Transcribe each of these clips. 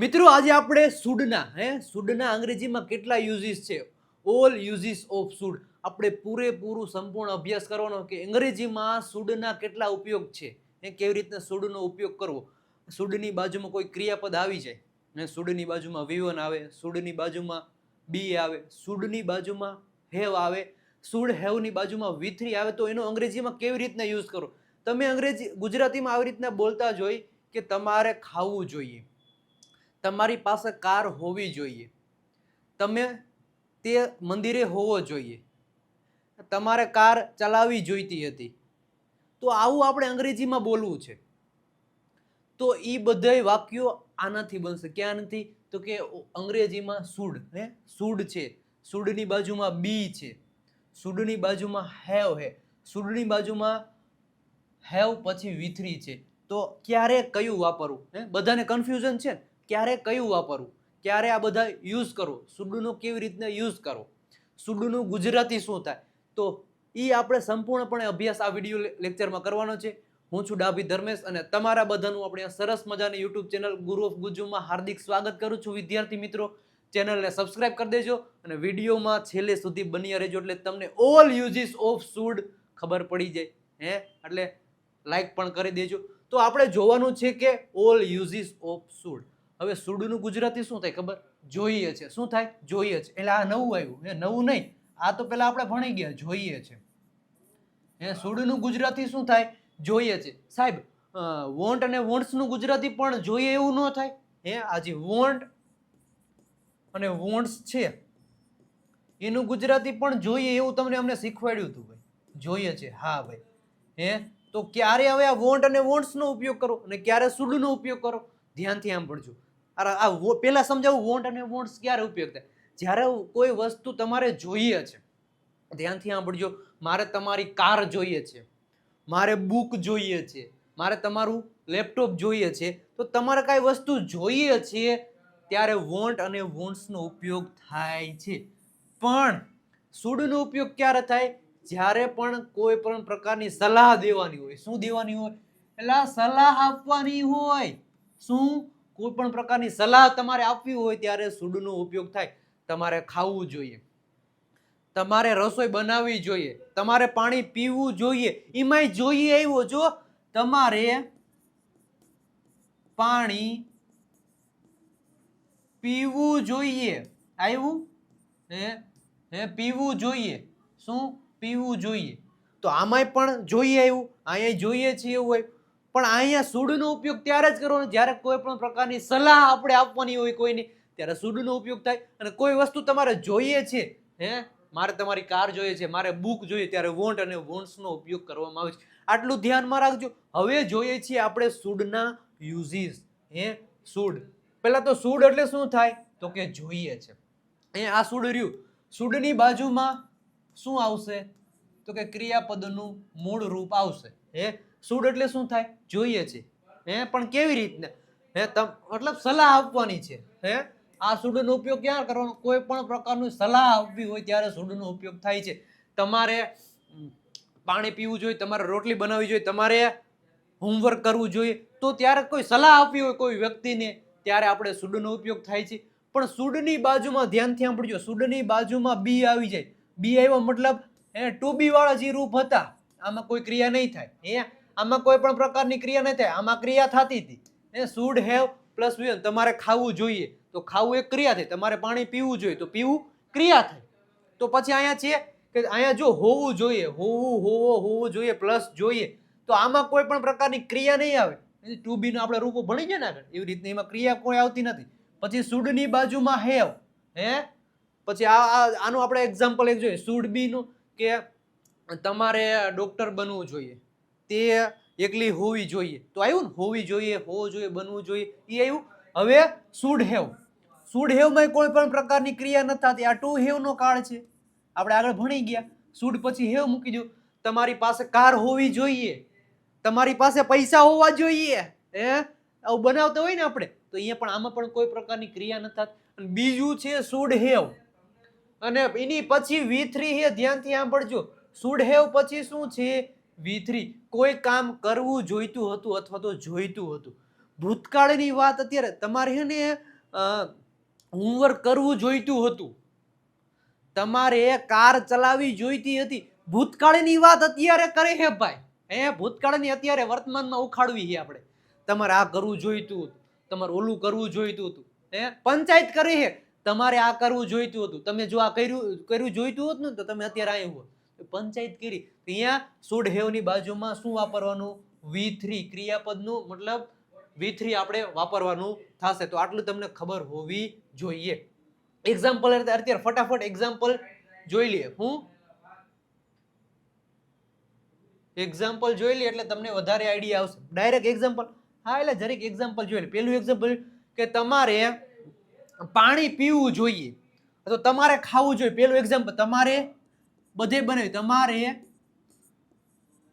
મિત્રો આજે આપણે શુડના અંગ્રેજીમાં કેટલા યુઝીસ છે, ઓલ યુઝીસ ઓફ શુડ. આપણે પૂરેપૂરું સંપૂર્ણ અભ્યાસ કરવાનો કે અંગ્રેજીમાં શુડના કેટલા ઉપયોગ છે, કેવી રીતના શુડનો ઉપયોગ કરવો. શુડની બાજુમાં કોઈ ક્રિયાપદ આવી જાય ને શુડની બાજુમાં V1 આવે, શુડની બાજુમાં બી આવે, શુડની બાજુમાં હેવ આવે, શુડ હેવની બાજુમાં V3 આવે, તો એનો અંગ્રેજીમાં કેવી રીતના યુઝ કરો. તમે ગુજરાતીમાં આવી રીતના બોલતા જ હોય કે તમારે ખાવું જોઈએ, તમારી પાસે કાર હોવી જોઈએ, તમે તે મંદિરે હોવો જોઈએ, તમારે કાર ચલાવવી જોઈતી હતી. તો આવું આપણે અંગ્રેજીમાં બોલવું છે. તો એ બધા વાક્યો આનાથી બનશે. ક્યાંથી? તો કે અંગ્રેજીમાં શુડ છે, શુડની બાજુમાં બી છે, શુડની બાજુમાં હેવ છે, શુડની બાજુમાં હેવ પછી V3 છે. તો ક્યારે કયું વાપરવું? બધાને કન્ફ્યુઝન છે. ક્યારે કયું વાપરવું, ક્યારે આ બધા યુઝ કરો, શુડનો કેવી રીતના યુઝ કરો, શુડનું ગુજરાતી શું થાય, તો એ આપણે સંપૂર્ણપણે અભ્યાસ આ વિડીયો લેક્ચરમાં કરવાનો છે. હું છું ડાભી ધર્મેશ અને તમારા બધાનું આપણે આ સરસ મજાની યુટ્યુબ ચેનલ ગુરુ ઓફ ગુજ્જુમાં હાર્દિક સ્વાગત કરું છું. વિદ્યાર્થી મિત્રો, ચેનલને સબસ્ક્રાઇબ કરી દેજો અને વિડીયોમાં છેલ્લે સુધી બન્યા રહેજો એટલે તમને ઓલ યુઝીસ ઓફ શુડ ખબર પડી જાય. એટલે લાઈક પણ કરી દેજો. તો આપણે જોવાનું છે કે ઓલ યુઝીસ ઓફ શુડ. હવે શુડનું ગુજરાતી શું થાય ખબર? જોઈએ છે. શું થાય? જોઈએ છે. એટલે આ નવું આવ્યું, નવું નહીં, આ તો પેલા આપણે ભણી ગયા. જોઈએ છે. શુડનું ગુજરાતી શું થાય? જોઈએ છે. સાહેબ, વોન્ટ અને વોન્ટ્સનું ગુજરાતી પણ જોઈએ એવું ન થાય. આજે વોન્ટ અને વોન્ટ્સ છે એનું ગુજરાતી પણ જોઈએ એવું તમને અમને શીખવાડ્યું હતું ભાઈ. જોઈએ છે, હા ભાઈ. તો ક્યારે હવે આ વોન્ટ અને વોન્ટ્સનો ઉપયોગ કરો અને ક્યારે શુડનો ઉપયોગ કરો, ધ્યાનથી આમ પડજો. પેલા સમજાવું, વોન્ટ અને વોન્ટ્સ ક્યારે ઉપયોગ થાય? જ્યારે કોઈ વસ્તુ તમારે જોઈએ છે. ધ્યાનથી સાંભળજો. મારે તમારી કાર જોઈએ છે, મારે બુક જોઈએ છે, મારે તમારું લેપટોપ જોઈએ છે. તો તમારે કાંઈ વસ્તુ જોઈએ છે ત્યારે વોન્ટ અને વોન્ટ્સનો ઉપયોગ થાય છે. પણ શુડનો ઉપયોગ ક્યારે થાય? જ્યારે પણ કોઈ પણ પ્રકારની સલાહ દેવાની હોય. શું દેવાની હોય? એટલે સલાહ આપવાની હોય. શું? કોઈ પણ પ્રકારની સલાહ તમારે આપવી હોય ત્યારે શુડનો ઉપયોગ થાય. તમારે ખાવું જોઈએ, તમારે રસોઈ બનાવવી જોઈએ, તમારે પાણી પીવું જોઈએ. એમાંય જોઈએ આવ્યો, જો તમારે પાણી પીવું જોઈએ આવ્યું, પીવું જોઈએ. શું? પીવું જોઈએ. તો આમાંય પણ જોઈએ આવ્યું, અહીંયા જોઈએ છે એવું હોય. પણ અહીંયા શુડનો ઉપયોગ ત્યારે જ કરવાનો જ્યારે કોઈ પણ પ્રકારની સલાહ આપણે આપવાની હોય કોઈને, ત્યારે શુડનો ઉપયોગ થાય. અને કોઈ વસ્તુ તમારે જોઈએ છે, મારે તમારી કાર જોઈએ છે, મારે બુક જોઈએ, ત્યારે વોન્ટ અને વોન્ટ્સનો ઉપયોગ કરવામાં આવે છે. આટલું ધ્યાનમાં રાખજો. હવે જોઈએ છીએ આપણે શુડના યુઝીસ. શુડ પહેલા તો શુડ એટલે શું થાય? તો કે જોઈએ છે. આ શુડ રહ્યું. શુડની બાજુમાં શું આવશે? તો કે ક્રિયાપદનું મૂળ રૂપ આવશે. શુડ એટલે શું થાય? જોઈએ છે. પણ કેવી રીતના? મતલબ સલાહ આપવાની છે. આ શુડનો ઉપયોગ ક્યાં કરવાનો? કોઈ પણ પ્રકારની સલાહ આપવી હોય ત્યારે શુડનો ઉપયોગ થાય છે. તમારે પાણી પીવું જોઈએ, તમારે રોટલી બનાવવી જોઈએ, તમારે હોમવર્ક કરવું જોઈએ, તો ત્યારે કોઈ સલાહ આપવી હોય કોઈ વ્યક્તિને ત્યારે આપણે શુડનો ઉપયોગ થાય છે. પણ શુડની બાજુમાં ધ્યાનથી સાંભળજો, શુડની બાજુમાં બી આવી જાય. બી આવ્યો મતલબ ટુ બી વાળા જે રૂપ હતા આમાં કોઈ ક્રિયા નહીં થાય. આમાં કોઈ પણ પ્રકારની ક્રિયા નહીં થાય. આમાં ક્રિયા થતી હતી. Should have plus V1. તમારે ખાવું જોઈએ તો ખાવું એક ક્રિયા થઈ. તમારે પાણી પીવું જોઈએ તો પીવું ક્રિયા થઈ. તો પછી અહીંયા છે કે અહીંયા જો હોવું જોઈએ, હોવું જોઈએ પ્લસ જોઈએ, તો આમાં કોઈ પણ પ્રકારની ક્રિયા નહીં આવે. ટુ બી નો આપણે રૂપો ભણી ગયા ને આગળ, એવી રીતના એમાં ક્રિયા કોઈ આવતી નથી. પછી શુડની બાજુમાં હેવ. પછી આનું આપણે એક્ઝામ્પલ એક જોઈએ શુડ બી નું, કે તમારે ડોક્ટર બનવું જોઈએ, તે એકલી હોવી જોઈએ. તો આવ્યું ને, હોવી જોઈએ, હોવું જોઈએ, બનવું જોઈએ, એ આવ્યું. હવે શુડ હેવ. શુડ હેવમાં કોઈ પણ પ્રકારની ક્રિયા નથી થતી. આ ટુ હેવ નો કાળ છે. આપણે આગળ ભણી ગયા. શુડ પછી હેવ મૂકી દો. તમારી પાસે કાર હોવી જોઈએ, તમારી પાસે પૈસા હોવા જોઈએ. આવું બનાવતા હોય ને આપણે, તો અહીંયા પણ આમાં પણ કોઈ પ્રકારની ક્રિયા નથી થતી. બીજું છે શુડ હેવ અને એની પછી V3 છે. ધ્યાનથી સાંભળજો. શુડ હેવ પછી શું છે? V3. કોઈ કામ કરવું જોઈતું હતું અથવા તો જોઈતું હતું. ભૂતકાળની વાત અત્યારે તમારે છે ને હોમવર્ક કરવું જોઈતું હતું, તમારે કાર ચલાવવી જોઈતી હતી. ભૂતકાળની વાત અત્યારે કરે હે ભાઈ, ભૂતકાળની અત્યારે વર્તમાનમાં ઉખાડવી છે આપણે. તમારે આ કરવું જોઈતું હતું, તમારે ઓલું કરવું જોઈતું હતું. પંચાયત કરી હે, તમારે આ કરવું જોઈતું હતું, તમે જો આ કર્યું જોઈતું હોત ને તો તમે અત્યારે આવ્યું હોત. પંચાયત કરી. અહીંયા શુડ હેવ ની બાજુમાં શું વાપરવાનું? V3 ક્રિયાપદનું મતલબ V3 આપણે વાપરવાનું થશે. તો આટલું તમને ખબર હોવી જોઈએ. એક્ઝામ્પલ અત્યારે ફટાફટ એક્ઝામ્પલ જોઈ લઈએ. હું એક્ઝામ્પલ જોઈ લઈએ એટલે તમને વધારે આઈડિયા આવશે. ડાયરેક્ટ એક્ઝામ્પલ, હા એટલે જરીક એક્ઝામ્પલ જોઈ લે. પેલું એક્ઝામ્પલ કે તમારે પાણી પીવું જોઈએ, તો તમારે ખાવું જોઈએ. પેલું એક્ઝામ્પલ તમારે બધે બનાવ્યું, તમારે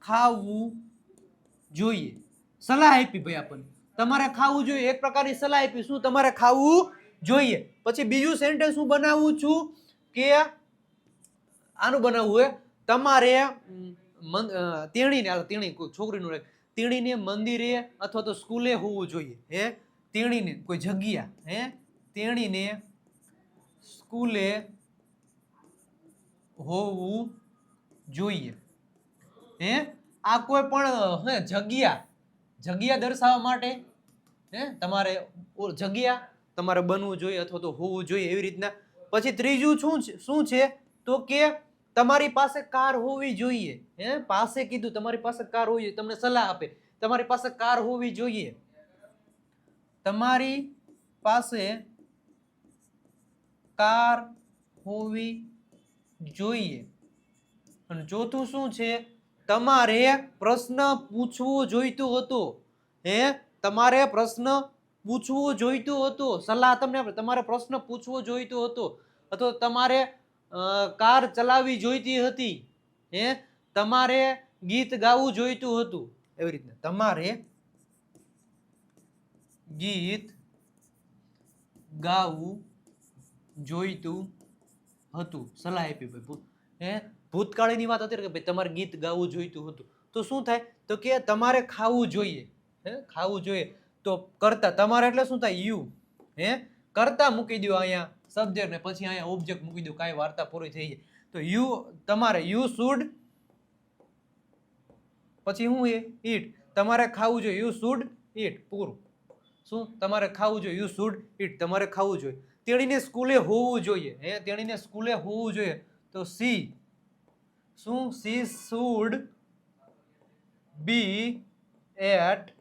ખાવું જોઈએ, સલાહ આપી ભાઈ આપણને, તમારે ખાવું જોઈએ, એક પ્રકારની સલાહ આપી. શું? તમારે ખાવું જોઈએ. પછી બીજું સેન્ટેન્સ હું બનાવું છું કે આનું બનાવવું હોય, તમારે તેણી છોકરીનું તેણીને મંદિરે અથવા તો સ્કૂલે હોવું જોઈએ. તેણીને કોઈ જગ્યા, તેણીને સ્કૂલે હોવું જોઈએ. આ કોઈ પણ જગ્યા દર્શાવવા માટે તમારે જગ્યા તમારે બનવું જોઈએ અથવા તો હોવું જોઈએ, એવી રીતના. પછી ત્રીજું શું છે તો કે તમારી પાસે કાર હોવી જોઈએ. પાસે કીધું તમારી પાસે કાર હોવી જોઈએ, તમને સલાહ આપે તમારી પાસે કાર હોવી જોઈએ, તમારી પાસે કાર હોવી જોઈએ. અને ચોથું શું છે? તમારે પ્રશ્ન પૂછવો જોઈતો હતો. તમારે પ્રશ્ન પૂછવો જોઈતો હતો, સલાહ તમને આપે, તમારે પ્રશ્ન પૂછવો જોઈતો હતો અથવા તમારે કાર ચલાવવી જોઈતી હતી. તમારે ગીત ગાવું જોઈતું હતું, એવી રીતના. તમારે ગીત ગાવું જોઈતું હતું, સલાહ આપી ભાઈ. ભૂતકાળની વાત અત્યારે કે ભાઈ તમારે ગીત ગાવું જોઈતું હતું, તો શું થાય તો કે તમારે ખાવું જોઈએ. ખાવું જોઈએ તો કરતા, તમારે એટલે શું થાય? યુ. કરતા મૂકી દો અહીંયા સબ્જેક્ટ ને પછી અહીંયા ઓબ્જેક્ટ મૂકી દો, કાંઈ વાર્તા પૂરી થઈ જાય. તો યુ, તમારે યુ શુડ, પછી શું એ ઈટ, તમારે ખાવું જોઈએ, યુ શુડ ઈટ, પૂરું. શું? તમારે ખાવું જોઈએ, યુ શુડ ઈટ, તમારે ખાવું જોઈએ. તેણીને સ્કૂલે હોવું જોઈએ, તેણીને સ્કૂલે હોવું જોઈએ, તો સી. શું? She should be at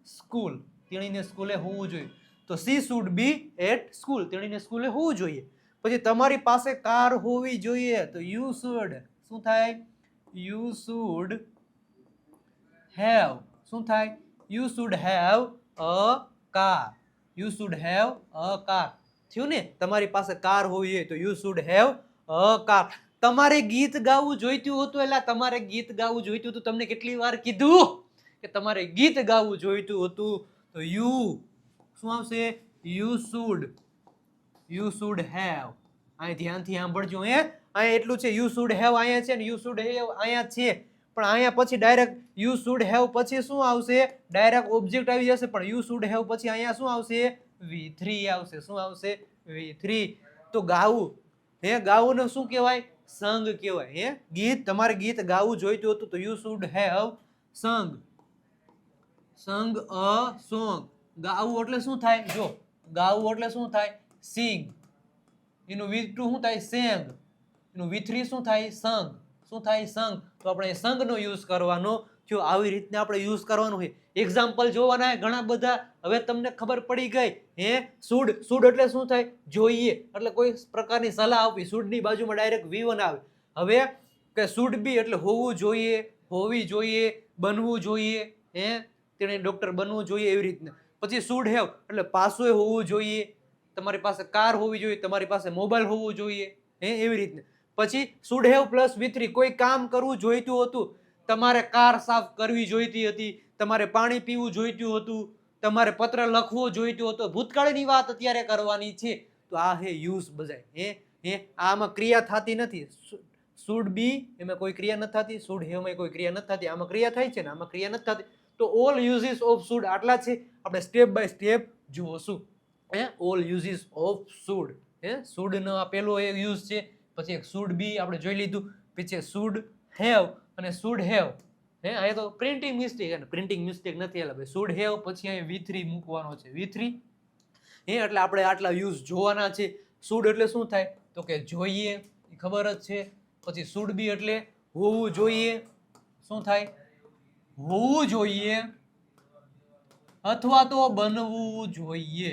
school, તેણીને સ્કૂલે હોવું જોઈએ, તો she should be at school, તેણીને સ્કૂલે હોવું જોઈએ. પછી તમારી પાસે કાર હોવી જોઈએ, તો યુ શુડ, શું થાય? યુ શુડ હેવ, શું થાય? You should have a car, you should have a car. થયું ને? તમારી પાસે કાર હોવી જોઈએ તો you should have a car. તમારે ગીત ગાવું જોઈતું હતું, એટલે તમારે ગીત ગાવું જોઈતું હતું, તમને કેટલી વાર કીધું કે તમારે ગીત ગાવું જોઈતું હતું, તો યુ શું આવશે? You should have. અહીં ધ્યાનથી સાંભળજો. અહીંયા એટલું છે, યુ શુડ હેવ અહીંયા છે ને યુ શુડ હેવ અહીંયા છે, પણ અહીંયા પછી ડાયરેક્ટ યુ શુડ હેવ પછી શું આવશે? ડાયરેક્ટ ઓબ્જેક્ટ આવી જશે, પણ યુ શુડ હેવ પછી અહીંયા શું આવશે? V3 આવશે. શું આવશે? V3. તો ગાવું, ગાવું શું કહેવાય? સંગ કહેવાય. ગીત, તમારે ગીત ગાવું જોઈતું હતું તો યુ શુડ હેવ સંગ અ સોંગ. ગાવું એટલે શું થાય? જો ગાવું એટલે શું થાય? સિંગ. એનું V2 શું થાય? સેંગ. એનું V3 શું થાય? સંગ. શું થાય? સંગ. તો આપણે સંગનો યુઝ કરવાનો. જો આવી રીતના આપણે યુઝ કરવાનું હોય. એક્ઝામ્પલ જોવાના ઘણા બધા. હવે તમને ખબર પડી ગઈ. શુડ એટલે શું થાય? જોઈએ, એટલે કોઈ પ્રકારની સલાહ આપવી. શુડની બાજુમાં ડાયરેક્ટ V1 આવે. હવે કે શુડ બી એટલે હોવું જોઈએ, હોવી જોઈએ, બનવું જોઈએ, તેણે ડોક્ટર બનવું જોઈએ, એવી રીતના. પછી શુડ હેવ એટલે પાસું હોવું જોઈએ, તમારી પાસે કાર હોવી જોઈએ, તમારી પાસે મોબાઈલ હોવું જોઈએ, એવી રીતના. પછી શુડ હેવ પ્લસ V3 કોઈ કામ કરવું જોઈતું હતું, તમારે કાર સાફ કરવી જોઈતી હતી, તમારે પાણી પીવું જોઈતું હતું, તમારે પત્ર લખવો જોઈતું હતો. ભૂતકાળની વાત અત્યારે કરવાની છે, તો આ હે યુઝ બધાય. આમાં ક્રિયા થતી નથી. શુડ બી એમાં કોઈ ક્રિયા નથી થતી, શુડ હેવમાં કોઈ ક્રિયા નથી થતી, આમાં ક્રિયા થાય છે ને આમાં ક્રિયા નથી થતી. તો ઓલ યુઝીસ ઓફ શુડ આટલા છે, આપણે સ્ટેપ બાય સ્ટેપ જોશું. All uses of should. Should નો આ પેલો એક યુઝ છે, પછી એક શુડ બી આપણે જોઈ લીધું, પછી શુડ હેવ અને શુડ હેવ. આ તો પ્રિન્ટિંગ મિસ્ટેક, અને પ્રિન્ટિંગ મિસ્ટેક નથી, એટલે ભાઈ શુડ હેવ પછી અહીં V3 મૂકવાનો છે, V3. એટલે આપણે આટલા યુઝ જોવાના છે. શુડ એટલે શું થાય તો કે જોઈએ, ખબર જ છે. પછી શુડ બી એટલે હોવું જોઈએ, શું થાય હોવું જોઈએ અથવા તો બનવું જોઈએ.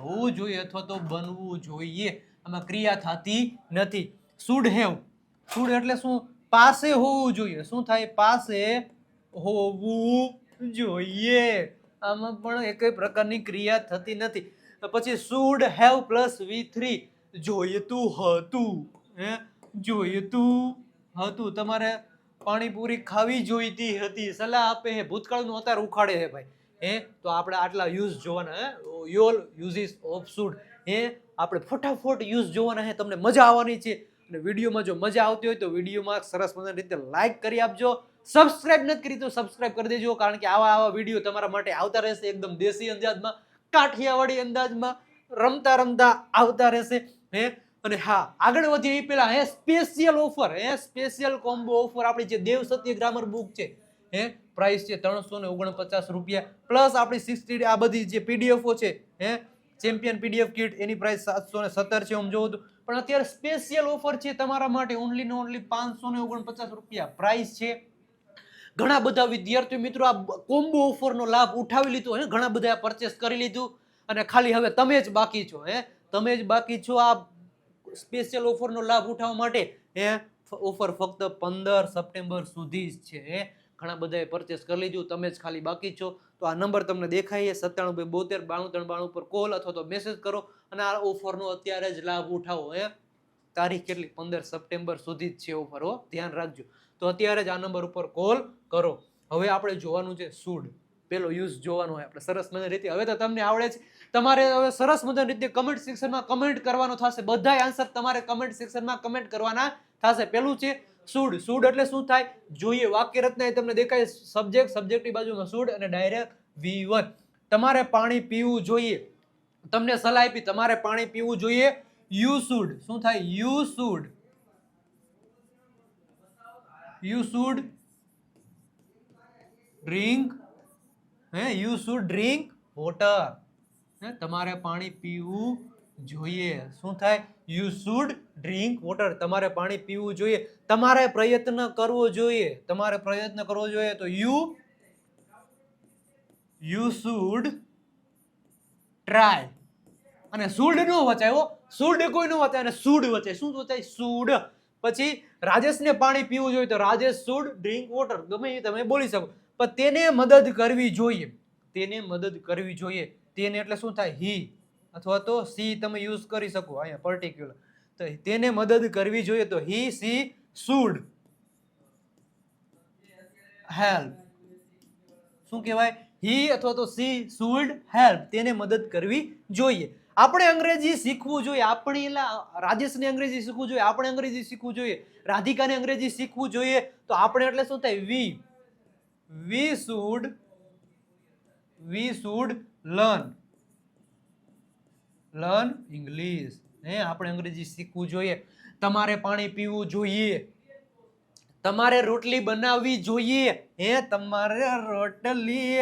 હોવું જોઈએ અથવા તો બનવું જોઈએ, આમાં ક્રિયા થતી નથી. શુડ હેવ, શુડ એટલે શું પાસે હોવું જોઈએ, શું થાય પાસે હોવું જોઈએ, આમાં પણ એકેય પ્રકારની ક્રિયા થતી નથી. પછી શુડ હેવ પ્લસ V3, જોઈતું હતું, જોઈતું હતું, તમારે પાણીપુરી ખાવી જોઈતી હતી, સલાહ આપે હે, ભૂતકાળનું અત્યારે ઉખાડે હે ભાઈ. તો આપણે આટલા યુઝ જોવાના, યોલ યુઝીસ ઓફ શુડ. આપણે ફટાફટ યુઝ જોવાના હે, તમને મજા આવવાની છે. અને વિડીયોમાં જો મજા આવતી હોય તો વિડીયોમાં સરસ મજાની રીતે લાઈક કરી આપજો. સબસ્ક્રાઇબ નથી કરી તો સબસ્ક્રાઇબ કરી દેજો, કારણ કે આવા વિડીયો તમારા માટે આવતા રહેશે, એકદમ દેશી અંદાજમાં, કાઠિયાવાડી અંદાજમાં, રમતા રમતા આવતા રહેશે. અને હા, આગળ વધીએ એ પહેલા special offer, special combo offer, આપણી જે દેવ સત્ય ગ્રામર બુક છે, પ્રાઇસ છે 349 રૂપિયા, પ્લસ આપણી 60 આ બધી જે પીડીએફઓ છે, ચેમ્પિયન પીડીએફ કિટ, એની પ્રાઇસ 717 છે. આમ જોવો તો પણ અત્યારે સ્પેશિયલ ઓફર છે તમારા માટે, ઓનલી ને ઓનલી 549 રૂપિયા પ્રાઇસ છે. ઘણા બધા વિદ્યાર્થી મિત્રો આ કોમ્બો ઓફરનો લાભ ઉઠાવી લીધો, ઘણા બધા પરચેસ કરી લીધું, અને ખાલી હવે તમે જ બાકી છો, તમે જ બાકી છો આ સ્પેશિયલ ઓફરનો લાભ ઉઠાવવા માટે. ઓફર ફક્ત 15 સપ્ટેમ્બર સુધી જ છે. ઘણા બધાએ પરચેસ કરી લીધું, તમે જ ખાલી બાકી છો. તો આ નંબર તમને દેખાય 9772929392 પર કોલ અથવા તો મેસેજ કરો અને આ ઓફરનો અત્યારે જ લાભ ઉઠાવો. તારીખ કેટલી 15 સપ્ટેમ્બર સુધી જ છે ઓફર, ધ્યાન રાખજો. તો અત્યારે જ આ નંબર ઉપર કોલ કરો. હવે આપણે જોવાનું છે શુડ, પેલો યુઝ જોવાનો હોય આપણે સરસ મજાની રીતે. હવે તો તમને આવડે છે, તમારે હવે સરસ મજાની રીતે કમેન્ટ સેક્શનમાં કમેન્ટ કરવાનો થશે, બધાય આન્સર તમારે કમેન્ટ સેક્શનમાં કમેન્ટ કરવાના થશે. પેલું છે શુડ. શુડ એટલે શું થાય જોઈએ, વાક્ય રચના તમને દેખાય, સબ્જેક્ટ, સબ્જેક્ટની બાજુમાં શુડ અને ડાયરેક્ટ V1. તમારે પાણી પીવું જોઈએ, તમને સલાહ આપી તમારે પાણી પીવું જોઈએ, યુ શુડ. શું થાય you should, you should drink, you should drink water. તમારે પાણી પીવું જોઈએ, શું થાય યુ શુડ ડ્રિંક વોટર, તમારે પાણી પીવું જોઈએ. તમારે પ્રયત્ન કરવો જોઈએ, તમારે પ્રયત્ન કરવો જોઈએ તો યુ શુડ ટ્રાય. અને શુડ નો વચાય, શુડ કોઈ નો વચાય, અને શુડ વચાય. શું વચાય શુડ. પછી રાજેશને પાણી પીવું જોઈએ તો રાજેશ શુડ ડ્રિંક વોટર, ગમે એ તમે બોલી શકો. પણ તેને મદદ કરવી જોઈએ, તેને મદદ કરવી જોઈએ. તેને એટલે શું થાય હી અથવા તો સી તમે યુઝ કરી શકો અહીંયા પર્ટિક્યુલર. તો તેને મદદ કરવી જોઈએ તો હી સી શુડ હેલ્પ. શું કહેવાય હી અથવા તો સી શુડ હેલ્પ, તેને મદદ કરવી જોઈએ. આપણે અંગ્રેજી શીખવું જોઈએ, આપણે રાજેશને અંગ્રેજી શીખવું જોઈએ, આપણે અંગ્રેજી શીખવું જોઈએ, રાધિકાને અંગ્રેજી શીખવું જોઈએ. તો આપણે એટલે શું થાય વી શુડ લર્ન ઇંગ્લિશ. આપણે અંગ્રેજી શીખવું જોઈએ. તમારે પાણી પીવું જોઈએ, તમારે રોટલી બનાવવી જોઈએ, તમારે રોટલી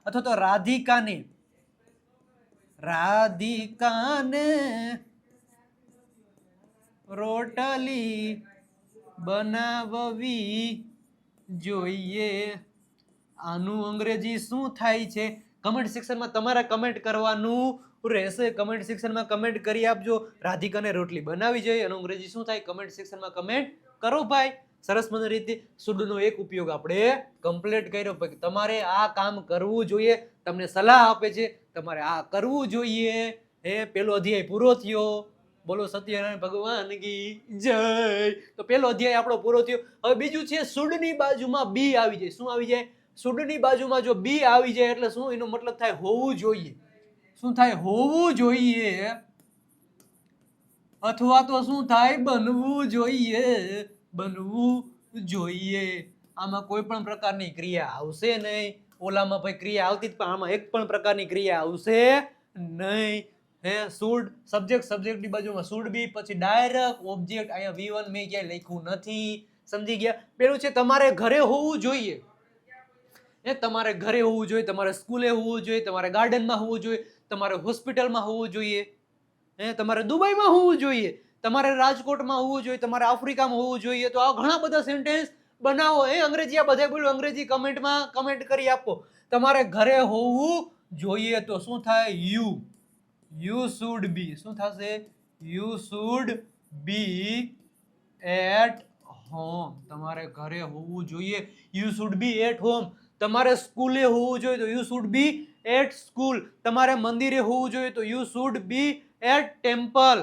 અથવા તો રાધિકાને રોટલી બનાવવી જોઈએ. આનું અંગ્રેજી શું થાય છે કમેન્ટ સેક્શનમાં તમારે કમેન્ટ કરવાનું રહેશે. કમેન્ટ સેક્શનમાં કમેન્ટ કરી આપજો, રાધિકાને રોટલી બનાવી જોઈએ એનું અંગ્રેજી શું થાય, કમેન્ટ સેક્શનમાં કમેન્ટ કરો ભાઈ. સરસ મજાની રીતે શુડનો એક ઉપયોગ આપણે કમ્પ્લીટ કર્યો. તમારે આ કામ કરવું જોઈએ, તમને સલાહ આપે છે તમારે આ કરવું જોઈએ. પેલો અધ્યાય પૂરો થયો. બોલો સત્યનારાયણ ભગવાન કી જય. તો પેલો અધ્યાય આપણો પૂરો થયો. હવે બીજું છે શુડની બાજુમાં બી આવી જાય. શું આવી જાય શુડની બાજુમાં જો બી આવી જાય એટલે શું, એનો મતલબ થાય હોવું જોઈએ. શું થાય હોવું જોઈએ અથવા તો શું થાય બનવું જોઈએ, બનવું જોઈએ. આમાં કોઈ પણ પ્રકારની ક્રિયા આવશે નહીં. ઓલામાં ભાઈ ક્રિયા આવતી પણ આમાં એક પણ પ્રકારની ક્રિયા આવશે નહીં. શુડ સબ્જેક્ટની બાજુમાં શુડ બી, પછી ડાયરેક્ટ ઓબ્જેક્ટ. અહીંયા V1 મેં ક્યાંય લખ્યું નથી. સમજી ગયા? પેલું છે તમારે ઘરે હોવું જોઈએ. તમારે ઘરે હોવું જોઈએ, તમારે સ્કૂલે હોવું જોઈએ, તમારે ગાર્ડનમાં હોવું જોઈએ, તમારે હોસ્પિટલમાં હોવું જોઈએ, તમારે દુબઈમાં હોવું જોઈએ, તમારે રાજકોટમાં હોવું જોઈએ, તમારે આફ્રિકામાં હોવું જોઈએ. તો આ ઘણા બધા સેન્ટેન્સ બનાવો. અંગ્રેજી આ બધા બોલો, અંગ્રેજી કમેન્ટમાં કમેન્ટ કરી આપો. તમારે ઘરે હોવું જોઈએ તો શું થાય? You should be. શું થશે? You should be at home. તમારે ઘરે હોવું જોઈએ, you should be at home. તમારે સ્કૂલે હોવું જોઈએ તો you should be at school. તમારે મંદિરે હોવું જોઈએ તો you should be at temple.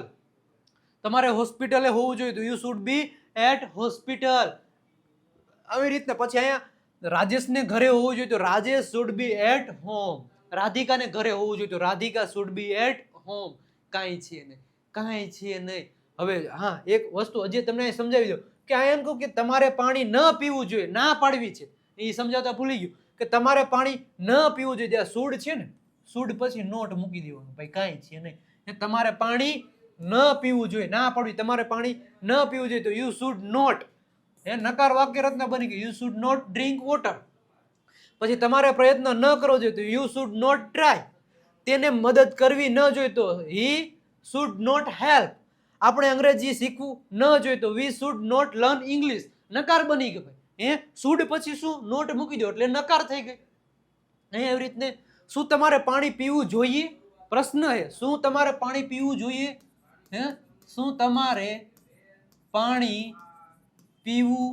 તમારે હોસ્પિટલે હોવું જોઈએ તો you should be at hospital. આવી રીતના. પછી અહીંયા રાજેશને ઘરે હોવું જોઈએ તો Rajesh should be at home. રાધિકાને ઘરે હોવું જોઈએ તો Radhika should be at home. કાંઈ છે નહીં, કાંઈ છે નહીં. હવે હા, એક વસ્તુ હજી તમને સમજાવી દો કે આ એમ કહું કે તમારે પાણી ન પીવું જોઈએ, ના પાડવી છે, એ સમજાવતા ભૂલી ગયું કે તમારે પાણી ન પીવું જોઈએ. જ્યાં શુડ છે ને, શુડ પછી નોટ મૂકી દેવાનું. ભાઈ કાંઈ છે નહીં. તમારે પાણી ન પીવું જોઈએ, ના પાડવી. તમારે પાણી ન પીવું જોઈએ તો યુ શુડ નોટ. નકાર વાક્ય રચના બની ગઈ. You should not drink water. પછી તમારે પ્રયત્ન ન કરવો જોઈએ તો યુ શુડ નોટ ટ્રાય. તેને મદદ કરવી ન જોઈએ તો હી શુડ નોટ હેલ્પ. આપણે અંગ્રેજી શીખવું ન જોઈએ તો we should not learn English. નકાર બની ગયો ભાઈ. શુડ પછી શું? નોટ મૂકી દો એટલે નકાર થઈ ગઈ. એવી રીતને શું તમારે પાણી પીવું જોઈએ? પ્રશ્ન છે, શું તમારે પાણી પીવું જોઈએ? શું તમારે પાણી પીવું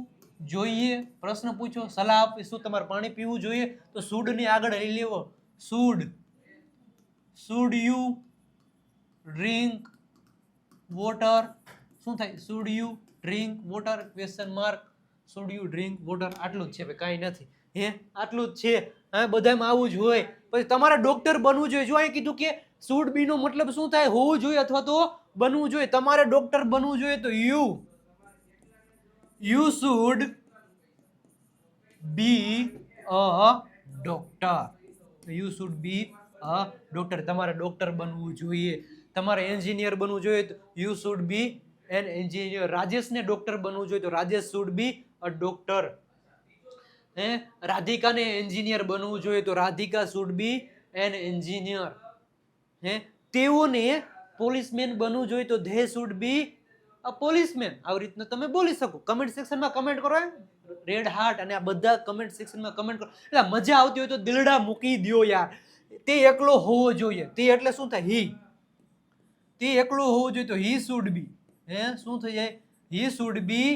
જોઈએ? પ્રશ્ન પૂછો, સલાહ આપી. શું તમારે પાણી પીવું જોઈએ? તો શુડ ની આગળ લઈ લેવો. Should you drink water. શું થાય? Should you drink water? Question mark. Should you drink water. આટલું જ છે, કાંઈ નથી. આટલું જ છે. બધામાં આવું જ હોય. પછી તમારે ડોક્ટર બનવું જોઈએ. જો અહીં કીધું કે શુડ બી નો મતલબ શું થાય? હોવું જોઈએ અથવા તો બનવું જોઈએ. તમારે ડોક્ટર બનવું જોઈએ તો you should be a doctor. You should be a doctor. તમારે ડોક્ટર બનવું જોઈએ. તમારે એન્જિનિયર બનવું જોઈએ તો you should be an engineer. રાજેશને ડોક્ટર બનવું જોઈએ તો Rajesh should be a doctor. રાધિકાને એન્જિનિયર બનવું જોઈએ તો Radhika should be an engineer. તેઓને પોલીસમેન બનવું જોઈએ તો they should be a policeman. આવી રીતના તમે બોલી શકો. કમેન્ટ સેક્શનમાં કમેન્ટ કરો. રેડ હાર્ટ અને આ બધા કમેન્ટ સેક્શનમાં કમેન્ટ કરો. એટલે મજા આવતી હોય તો દિલડા મૂકી દો યાર. તે એકલો હોવો જોઈએ. તે એટલે શું થાય? હી. તે એકલો હોવું જોઈએ તો હી શુડ બી. શું થઈ જાય? He should be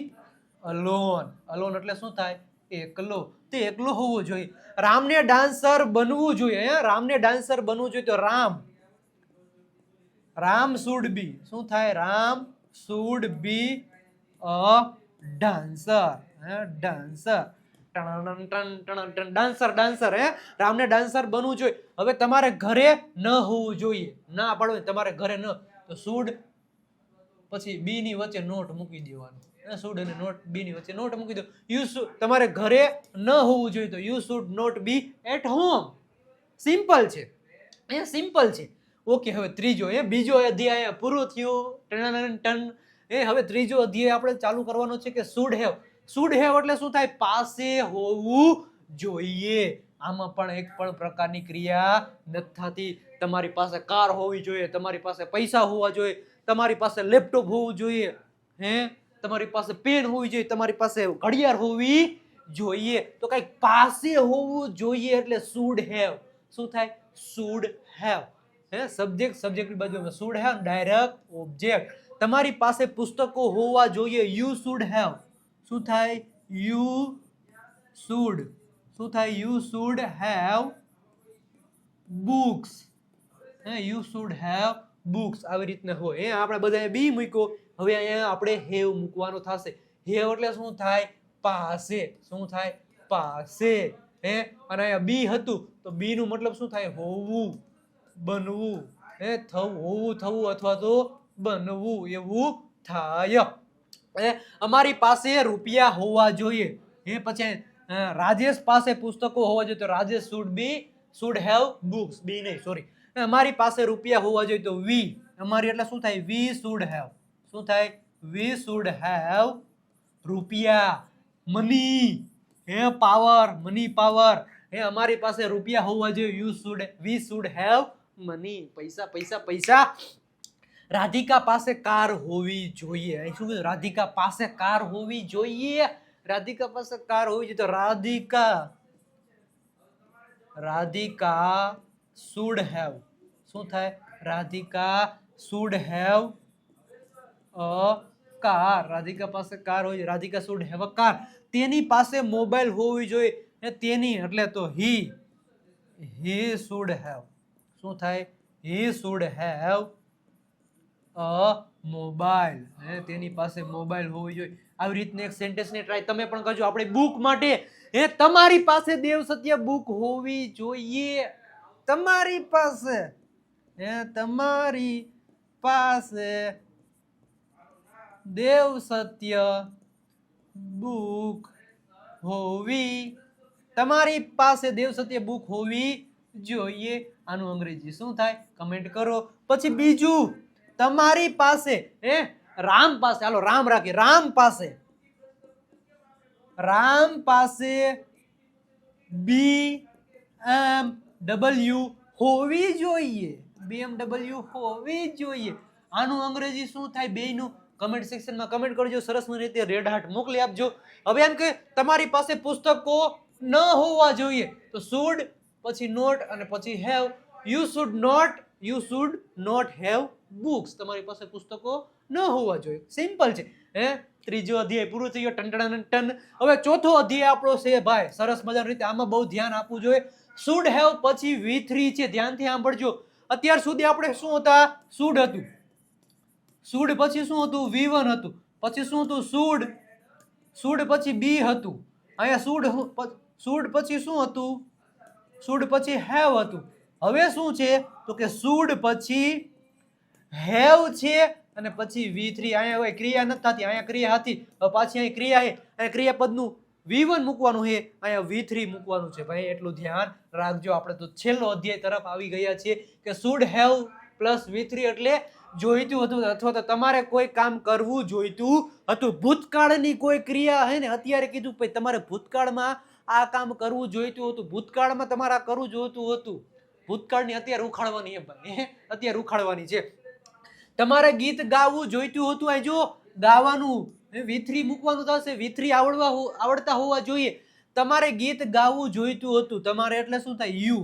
alone. Alone એટલે શું થાય? એકલો. તે એકલો હોવો જોઈએ. રામને ડાન્સર બનવું જોઈએ. રામને ડાન્સર બનવું જોઈએ તો રામ શુડ બી. શું થાય? Ram should be a dancer. Dancer. Dancer. રામને ડાન્સર બનવું જોઈએ. હવે તમારે ઘરે ન હોવું જોઈએ, ના પાડો. તમારે ઘરે ન તો શુડ પછી બી ની વચ્ચે નોટ મૂકી દેવાનું. શુડ અને નોટ બી ની વચ્ચે નોટ મૂકી દો. તમારે ઘરે ન હોવું જોઈએ તો you should not be at home. Simple છે. સિમ્પલ છે. ઓકે. હવે ત્રીજો બીજો અધ્યાય પૂરો થયો. હવે ત્રીજો અધ્યાય આપણે ચાલુ કરવાનો છે કે શુડ હેવ. શુડ હેવ એટલે શું થાય? પાસે હોવું જોઈએ. આમાં પણ એક પણ પ્રકારની ક્રિયા નથી થતી. તમારી પાસે કાર હોવી જોઈએ, તમારી પાસે પૈસા હોવા જોઈએ, તમારી પાસે લેપટોપ હોવું જોઈએ, તમારી પાસે પેન હોવી જોઈએ, તમારી પાસે ઘડિયાળ હોવી જોઈએ. તો કઈક પાસે હોવું જોઈએ એટલે શુડ હેવ. શું થાય? Should have. સબ્જેક્ટની બાજુમાં શુડ હેવ, ડાયરેક્ટ ઓબ્જેક્ટ. તમારી પાસે પુસ્તકો હોવા જોઈએ. You should have. શું થાય? You should. શું થાય? You should have books. You should have books. આવી રીતના હોય. આપણે બધાએ બી મૂક્યો. હવે અહીંયા આપણે હેવ મૂકવાનો થશે. હેવ એટલે શું થાય? પાસે. શું થાય? પાસે. અને અહીંયા બી હતું તો બી નું મતલબ શું થાય? હોવું, બનવું. હોવું, થવું અથવા તો બનવું એવું થાય. અમારી પાસે રૂપિયા હોવા જોઈએ. પછી રાજેશ પાસે પુસ્તકો હોવા જોઈએ તો રાજેશ શુડ હેવ બુક્સ. બી નહીં, સોરી. અમારી પાસે રૂપિયા હોવા જોઈએ તો વી, અમારી એટલે શું થાય? We should have. શું થાય? વી શુડ હેવ રૂપિયા, મની, હે પાવર, મની પાવર. હે અમારી પાસે રૂપિયા હોવા જોઈએ. વી શુડ હેવ મની, પૈસા પૈસા પૈસા. રાધિકા પાસે કાર હોવી જોઈએ. અહીં શું કીધું? રાધિકા પાસે કાર હોવી જોઈએ. રાધિકા પાસે કાર હોવી જોઈએ તો રાધિકા શુડ હેવ. શું થાય? Radhika should have a car. Radhika પાસે કાર હોવી જોઈએ. Radhika should have a car. તેની પાસે મોબાઈલ હોવી જોઈએ. તેની એટલે તો હી શુડ હેવ. શું થાય? He should have a mobile. તેની પાસે મોબાઈલ હોવી જોઈએ. આવી રીતના એક સેન્ટેન્સ ને ટ્રાય તમે પણ કરજો. આપણે બુક માટે તમારી પાસે દેવ સત્ય બુક હોવી જોઈએ. તમારી પાસે દેવ સત્ય બુક હોવી. તમારી પાસે દેવ સત્ય બુક હોવી જોઈએ. આનું અંગ્રેજી શું થાય? કમેન્ટ કરો. પછી બીજું, તમારી પાસે રામ પાસે, હાલો રામ રાખી, રામ પાસે BMW હોવી જોઈએ. BMW હોવી જોઈએ. આનું અંગ્રેજી શું થાય? બેયનું કમેન્ટ સેક્શનમાં કમેન્ટ કરજો. સરસ રીતે રેડ હાર્ટ મોકલી આપજો. હવે એમ કે તમારી પાસે પુસ્તકો ન હોવા જોઈએ તો શુડ, પછી નોટ અને પછી have. You should not have books. તમારી પાસે પુસ્તકો ન હોવા જોઈએ. સિમ્પલ છે. ત્રીજો અધ્યાય પૂરો થઈ ગયો. ટન. હવે ચોથો અધ્યાય આપણો છે ભાઈ, સરસ મજાની રીતે. આમાં બહુ ધ્યાન આપવું જોઈએ. શુડ હેવ પછી V3 છે. ધ્યાનથી સાંભળજો. અત્યાર સુધી આપણે શું હતા? શુડ હતું. શુડ પછી શું હતું? V1 હતું. પછી શું હતું? શુડ પછી બી હતું. અહીંયા શુડ પછી શું હતું? શુડ પછી હેવ હતું. હવે શું છે તો કે શુડ પછી હેવ છે અને પછી V3. અહીંયા હવે ક્રિયા નથી થતી. અહીંયા ક્રિયા હતી. હવે પાછી અહીં ક્રિયા છે. અહીંયા ક્રિયાપદનું V1 મૂકવાનું છે, અહીંયા V3 મૂકવાનું છે. ભાઈ એટલું ધ્યાન રાખજો. આપણે તો છેલ્લો અધ્યાય તરફ આવી ગયા છીએ કે શુડ હેવ પ્લસ V3 એટલે જોઈતું હતું અથવા તો તમારે કોઈ કામ કરવું જોઈતું હતું. ભૂતકાળની કોઈ ક્રિયા હે ને અત્યારે કીધું ભાઈ તમારે ભૂતકાળમાં આ કામ કરવું જોઈતું હતું. ભૂતકાળમાં તમારે આ કરવું જોઈતું હતું. ભૂતકાળની અત્યારે ઉખાડવાની ભાઈ, અત્યારે ઉખાડવાની છે. તમારે ગીત ગાવું જોઈતું હતું. અહીં જો ગાવાનું V3 મૂકવાનું થશે. V3 આવડતા હોવા જોઈએ. તમારે ગીત ગાવું જોઈતું હતું. તમારે એટલે શું થાય?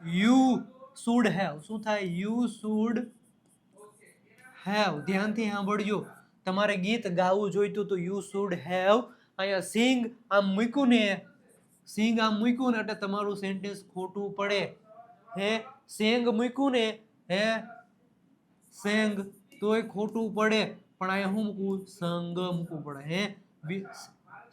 You should have. શું થાય? You should have. ધ્યાનથી સાંભળજો. તમારે ગીત ગાવું જોઈતું હતું. You should have. અહીંયા સિંગ આમ મૂક્યું ને એટલે તમારું સેન્ટેન્સ ખોટું પડે. સેંગ મૂક્યું ને સેંગ તોય ખોટું પડે. પણ અહીંયા શું મૂકવું? સંગ મૂકવું પડે.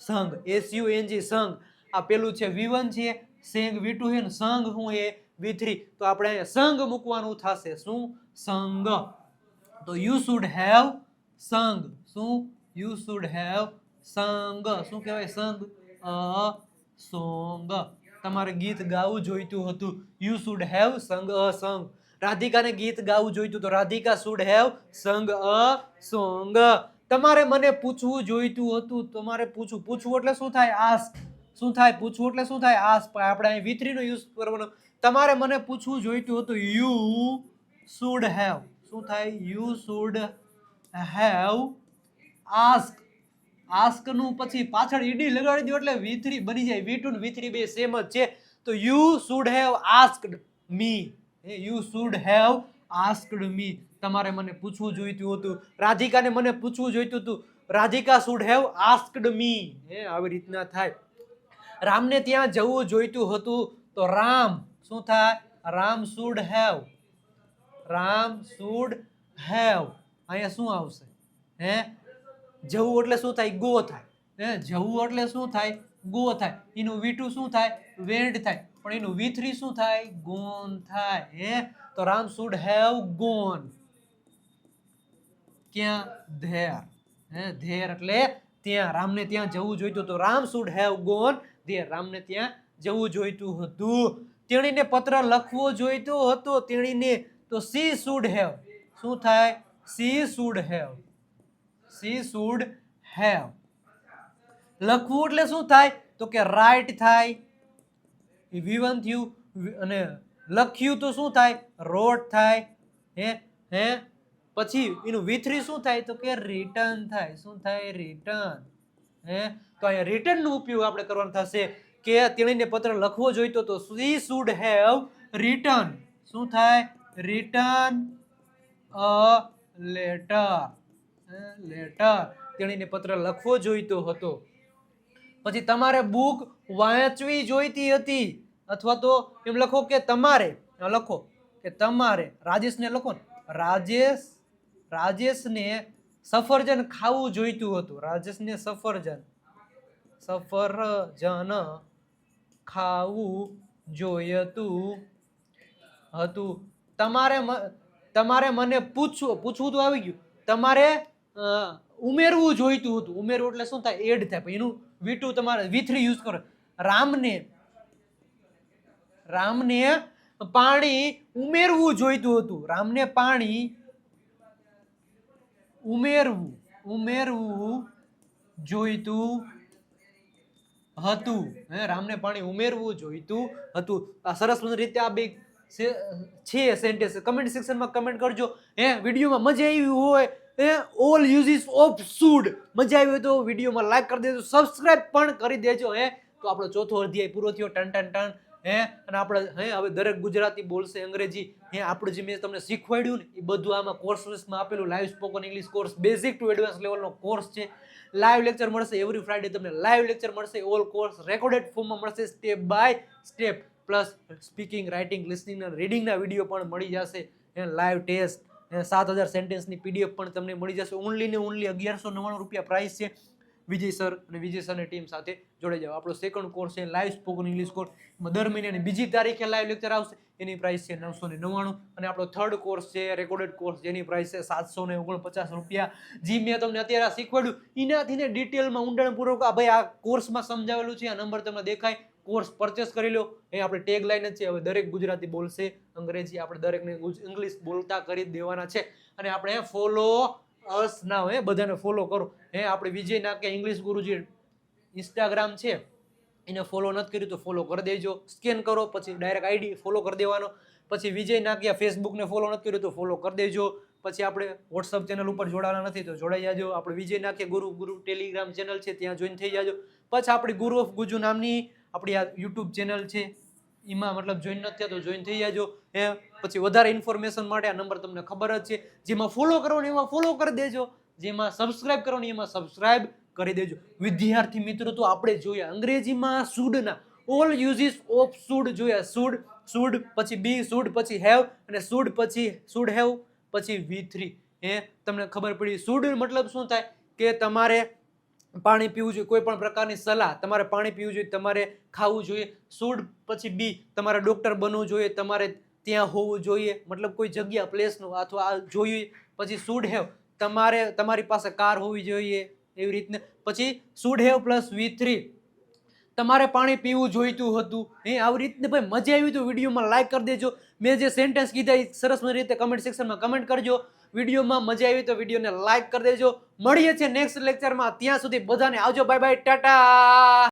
સંગ SUNG સંગ. આ પેલું છે V1 છે, સેંગ V2 છે ને સંગ શું એ V3. તો આપણે અહીંયા સંગ મૂકવાનું થશે. શું? સંગ. તો યુ શુડ હેવ સંગ. શું? યુ શુડ હેવ સંગ. શું કહેવાય? સંગ અ સોંગ. તમારે ગીત ગાવું જોઈતું હતું. યુ શુડ હેવ સંગ અ સોંગ. રાધિકાને ગીત ગાવું જોઈતું તો રાધિકા શુડ હેવ સંગ અ સોંગ. તમારે મને પૂછવું જોઈતું હતું. તમારે પૂછવું એટલે શું થાય? આસ્ક. શું થાય? પૂછવું એટલે શું થાય? આસ્ક. આપણે અહીં V3 નો યુઝ કરવાનો. તમારે મને પૂછવું જોઈતું હતું. You should have. શું થાય? You should have ask. Ask નું પછી પાછળ ઈડી લગાડી દો એટલે V3 બની જાય. V2 ને V3 બે સેમ જ છે. તો you should have asked me. You should have asked me. તમારે મને પૂછવું જોઈતું હતું. રાધિકાને મને પૂછવું જોઈતું હતું. રાધિકા શુડ હેવ આસ્કડ મી. આવી રીતના થાય. રામને ત્યાં જવું જોઈતું હતું તો રામ શું થાય? Ram should have. Ram should have. અહીંયા શું આવશે? જવું એટલે શું થાય? ગો થાય. જવું એટલે શું થાય? ગો થાય. એનું V2 શું થાય? વેન્ટ થાય. પણ એનું V3 શું થાય? ગોન થાય. તો રામ શુડ હેવ ગોન. ક્યાં? ધેર. ધેર એટલે ત્યાં. રામને ત્યાં જવું જોઈતું તો Ram should have gone there. રામને ત્યાં જવું જોઈતું હતું. તેણીને પત્ર લખવો જોઈતો હતો તેણીને, તો સી શુડ હેવ. શું થાય? C should have. C should have. લખવું એટલે શું થાય? તો કે રાઇટ થાય. V1 થયું. અને લખ્યું તો શું થાય? રોટ થાય. હે પછી એનું V3 શું થાય? તો કે રિટર્ન થાય. શું થાય? રિટર્ન. તો અહીંયા રિટર્ન નો ઉપયોગ આપણે કરવાનો થશે કે તેણીને પત્ર લખવો જોઈતો તો she should have written. શું થાય? Return a letter. તેણીને પત્ર લખવો જોઈતો હતો. પછી તમારે બુક વાંચવી જોઈતી હતી, અથવા તો એમ લખો કે તમારે, લખો કે તમારે, રાજેશને લખો ને, રાજેશને સફરજન ખાવું જોઈતું હતું. રાજેશને સફરજન ખાવું જોઈતું હતું. તમારે મને પૂછવું તો આવી ગયું. તમારે ઉમેરવું જોઈતું હતું. ઉમેરવું એટલે શું થાય? એડ થાય. એનું V2 તમારે V3 યુઝ કરો. રામને પાણી ઉમેરવું જોઈતું હતું. રામને પાણી ઉમેરવું જોઈતું હતું. રામને પાણી ઉમેરવું જોઈતું હતું. આ સરસ રીતે આ બે છે સેન્ટેન્સ. કમેન્ટ સેક્શનમાં કમેન્ટ કરજો. વિડીયોમાં મજા આવી હોય, ઓલ યુઝીસ ઓફ શુડ મજા આવી હોય તો વિડીયોમાં લાઈક કરી દેજો, સબસ્ક્રાઇબ પણ કરી દેજો. તો આપણો ચોથો અધ્યાય પૂરો થયો. ટન. અને આપણે હવે દરેક ગુજરાતી બોલશે અંગ્રેજી. આપણે જે મેં તમને શીખવાડ્યું ને એ બધું આમાં કોર્સમાં આપેલું. Live spoken English course, basic to advance લેવલનો કોર્સ છે. લાઈવ લેક્ચર મળશે એવરી ફ્રાઈડે. તમને લાઈવ લેક્ચર મળશે. ઓલ કોર્સ રેકોર્ડેડ ફોર્મમાં મળશે, step by step. Plus speaking, writing, listening અને રીડિંગના વિડીયો પણ મળી જશે. લાઈવ ટેસ્ટ, 7000 સેન્ટેન્સની PDF પણ તમને મળી જશે. ઓનલી 1199 રૂપિયા પ્રાઇસ છે. વિજય સર અને વિજય સરની ટીમ સાથે જોડાઈ જાઓ. આપણો સેકન્ડ કોર્સ છે લાઈવ સ્પોકન ઇંગ્લિશ કોર્સ. દર મહિનાની બીજી તારીખે લાઈવ લેક્ચર આવશે. એની પ્રાઇસ છે 999. અને આપણો થર્ડ કોર્સ છે રેકોર્ડેડ કોર્સ, જેની પ્રાઇસ છે 749 રૂપિયા. જે મેં તમને અત્યારે શીખવાડ્યું એનાથી ને ડિટેલમાં ઊંડાણપૂર્વક ભાઈ આ કોર્સમાં સમજાવેલું છે. આ નંબર તમને દેખાય. કોર્સ પરચેસ કરી લો. એ આપણે ટેગ લાઈન જ છે. હવે દરેક ગુજરાતી બોલશે અંગ્રેજી. આપણે દરેકને ઇંગ્લિશ બોલતા કરી દેવાના છે. અને આપણે ફોલો અસ નાવ, બધાને ફોલો કરો. આપણે વિજય નાકે ઇંગ્લિશ ગુરુજી ઇન્સ્ટાગ્રામ છે, એને ફોલો નથી કર્યું તો ફોલો કરી દેજો. સ્કેન કરો પછી ડાયરેક્ટ આઈડી ફોલો કરી દેવાનો. પછી વિજય નાકિયા ફેસબુકને ફોલો નથી કર્યું તો ફોલો કરી દેજો. પછી આપણે વોટ્સઅપ ચેનલ ઉપર જોડાના નથી તો જોડાઈ જાજો. આપણે વિજય નાકિયા ગુરુ ટેલિગ્રામ ચેનલ છે, ત્યાં જોઈન થઈ જાજો. પછી આપણી ગુરુ ઓફ ગુજુ નામની આપણી આ યુટ્યુબ ચેનલ છે, એમાં મતલબ જોઈન નથી થયા તો જોઈન થઈ જાજો. પછી વધારે ઇન્ફોર્મેશન માટે આ નંબર તમને ખબર જ છે. જેમાં ફોલો કરવાનો એમાં ફોલો કરી દેજો, જેમાં સબસ્ક્રાઇબ કરવાનું એમાં સબસ્ક્રાઇબ કરી દેજો. વિદ્યાર્થી મિત્રો, તો આપણે જોયા અંગ્રેજીમાં શુડના ઓલ યુઝીસ ઓફ શુડ જોયા. શુડ પછી બી, શુડ પછી હેવ, અને શુડ પછી શુડ હેવ પછી V3. તમને ખબર પડી. શુડ મતલબ શું થાય કે તમારે પાણી પીવું જોઈએ, કોઈ પણ પ્રકારની સલાહ, તમારે પાણી પીવું જોઈએ, તમારે ખાવું જોઈએ. શુડ પછી બી, તમારે ડોક્ટર બનવું જોઈએ, તમારે ત્યાં હોવું જોઈએ, મતલબ કોઈ જગ્યા પ્લેસનું અથવા આ જોઈએ. પછી શુડ હેવ, તમારી પાસે કાર હોવી જોઈએ, એવી રીતના. પછી શુડ હેવ પ્લસ V3, તમારે પાણી પીવું જોઈતું હતું. આવી રીતને ભાઈ મજા આવી તો વિડીયોમાં લાઈક કરી દેજો. મેં જે સેન્ટેન્સ કીધા એ સરસ રીતે કમેન્ટ સેક્શનમાં કમેન્ટ કરજો. વિડીયોમાં મજા આવી તો વિડીયોને લાઈક કરી દેજો. મળીએ છીએ નેક્સ્ટ લેક્ચરમાં. ત્યાં સુધી બધાને આવજો. Bye bye, Tata.